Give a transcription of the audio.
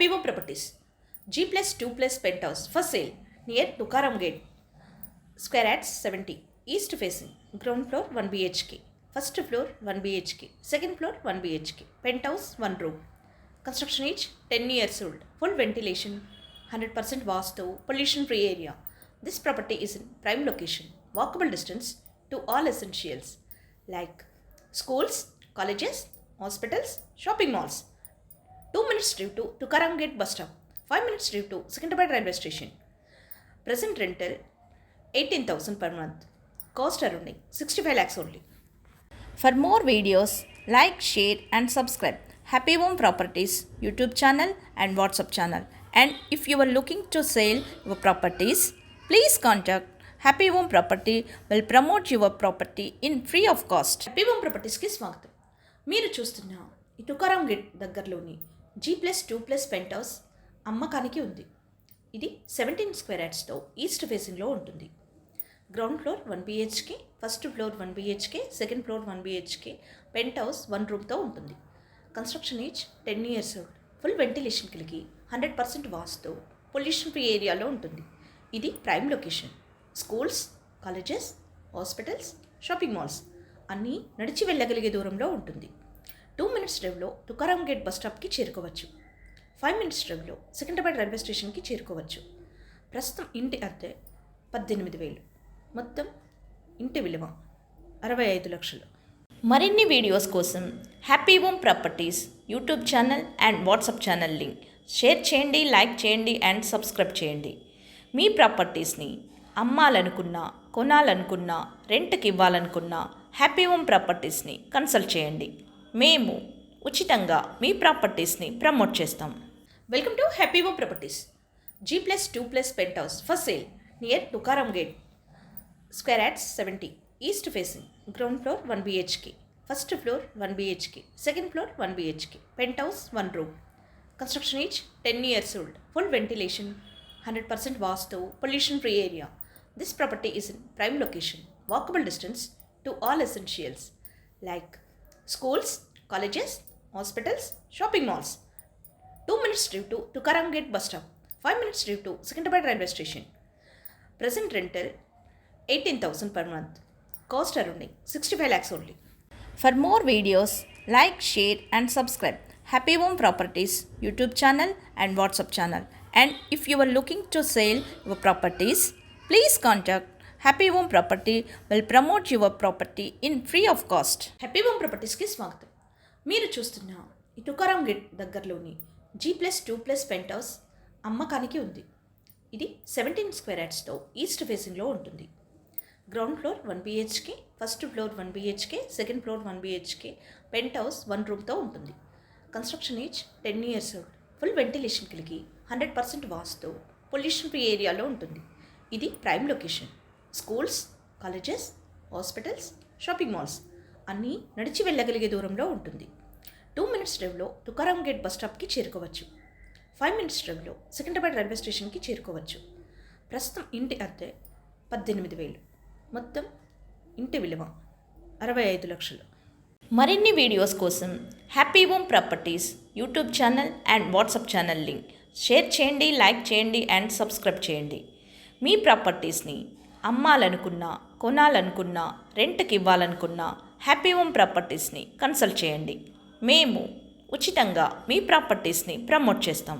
Happy Home Properties. G plus 2 plus penthouse for sale near Tukaram Gate. Square at 70. East facing. Ground floor 1 BHK. First floor 1 BHK. Second floor 1 BHK. Penthouse 1 room. Construction age 10 years old. Full ventilation. 100% vastu. Pollution free area. This property is in prime location. Walkable distance to all essentials like schools, colleges, hospitals, shopping malls. 2 minutes drive to Tukaram Gate bus stop. 5 minutes drive to Secunderabad railway station. Present rental 18,000 per month. Cost around 65 lakhs only. For more videos, like, share and subscribe Happy Home Properties YouTube channel and WhatsApp channel. And if you are looking to sell your properties, please contact Happy Home Property will promote your property in free of cost. Happy Home Properties కి స్వాగతం. మీరు చూస్తున్న ఈ Tukaram gate దగ్గరలోని G+2+ pent house అమ్మకానికి ఉంది. ఇది 17 square యార్డ్స్తో east ఫేసింగ్లో ఉంటుంది. Ground floor 1 BHK, first floor 1 BHK, second floor 1 BHK, penthouse 1 రూమ్తో ఉంటుంది. Construction age 10 years old. Full ventilation కలిగి 100% వాస్తు పొల్యూషన్ ఫ్రీ ఏరియాలో ఉంటుంది. ఇది prime location. Schools, colleges, hospitals, shopping malls అన్నీ నడిచి వెళ్ళగలిగే దూరంలో ఉంటుంది. 2 minutes డ్రైవ్లో తుకారాం గేట్ బస్ స్టాప్కి చేరుకోవచ్చు. 5 minutes డ్రైవ్లో సికింద్రాబాద్ రైల్వే స్టేషన్కి చేరుకోవచ్చు. ప్రస్తుతం ఇంటి అద్దె 18,000. మొత్తం ఇంటి విలువ 65 లక్షలు. మరిన్ని వీడియోస్ కోసం happy home properties YouTube channel and WhatsApp channel link share చేయండి, లైక్ చేయండి అండ్ సబ్స్క్రైబ్ చేయండి. మీ ప్రాపర్టీస్ని అమ్మాలనుకున్నా, కొనాలనుకున్నా, రెంట్కి ఇవ్వాలనుకున్నా హ్యాపీ హోమ్ ప్రాపర్టీస్ని కన్సల్ట్ చేయండి. మేము ఉచితంగా మీ ప్రాపర్టీస్ని ప్రమోట్ చేస్తాం. Welcome to happy home properties. G+2+ penthouse for sale near Tukaram gate. Square yards 70. East facing. Ground floor 1 BHK. First floor 1 BHK. Second floor 1 BHK. Penthouse 1 room. Construction age 10 years old. Full ventilation. 100% vastu pollution free area. This property is in prime location. Walkable distance to all essentials like schools, colleges, hospitals, shopping malls. 2 minutes drive to Tukaram Gate bus stop. 5 minutes drive to Secunderabad railway station. Present rental 18,000 per month. Cost around 65 lakhs only. For more videos, like, share and subscribe Happy Home Properties YouTube channel and WhatsApp channel. And if you are looking to sell your properties, please contact happy home property will promote your property in free of cost. Happy home ప్రాపర్టీస్కి స్వాగతం. మీరు చూస్తున్న ఈ Tukaram gate దగ్గరలోని G+2+ pent house అమ్మకానికి ఉంది. ఇది 17 square యార్డ్స్తో east ఫేసింగ్లో ఉంటుంది. Ground floor 1 BHK, first floor 1 BHK, second floor 1 BHK, penthouse 1 రూమ్తో ఉంటుంది. Construction age 10 years old. Full ventilation కలిగి 100% వాస్తు పొల్యూషన్ ఫ్రీ ఏరియాలో ఉంటుంది. ఇది prime location. Schools, colleges, hospitals, shopping malls అన్నీ నడిచి వెళ్ళగలిగే దూరంలో ఉంటుంది. 2 minutes డ్రైవ్లో తుకారాం గేట్ బస్ స్టాప్కి చేరుకోవచ్చు. 5 minutes డ్రైవ్లో సికింద్రాబాద్ రైల్వే స్టేషన్కి చేరుకోవచ్చు. ప్రస్తుతం ఇంటి అద్దె 18,000. మొత్తం ఇంటి విలువ 65 లక్షలు. మరిన్ని వీడియోస్ కోసం happy home properties YouTube channel and WhatsApp channel link share చేయండి, లైక్ చేయండి అండ్ సబ్స్క్రైబ్ చేయండి. మీ ప్రాపర్టీస్ని అమ్మాలనుకున్నా, కొనాలనుకున్నా, రెంట్కి ఇవ్వాలనుకున్నా హ్యాపీ హోమ్ ప్రాపర్టీస్ని కన్సల్ట్ చేయండి. మేము ఉచితంగా మీ ప్రాపర్టీస్ని ప్రమోట్ చేస్తాం.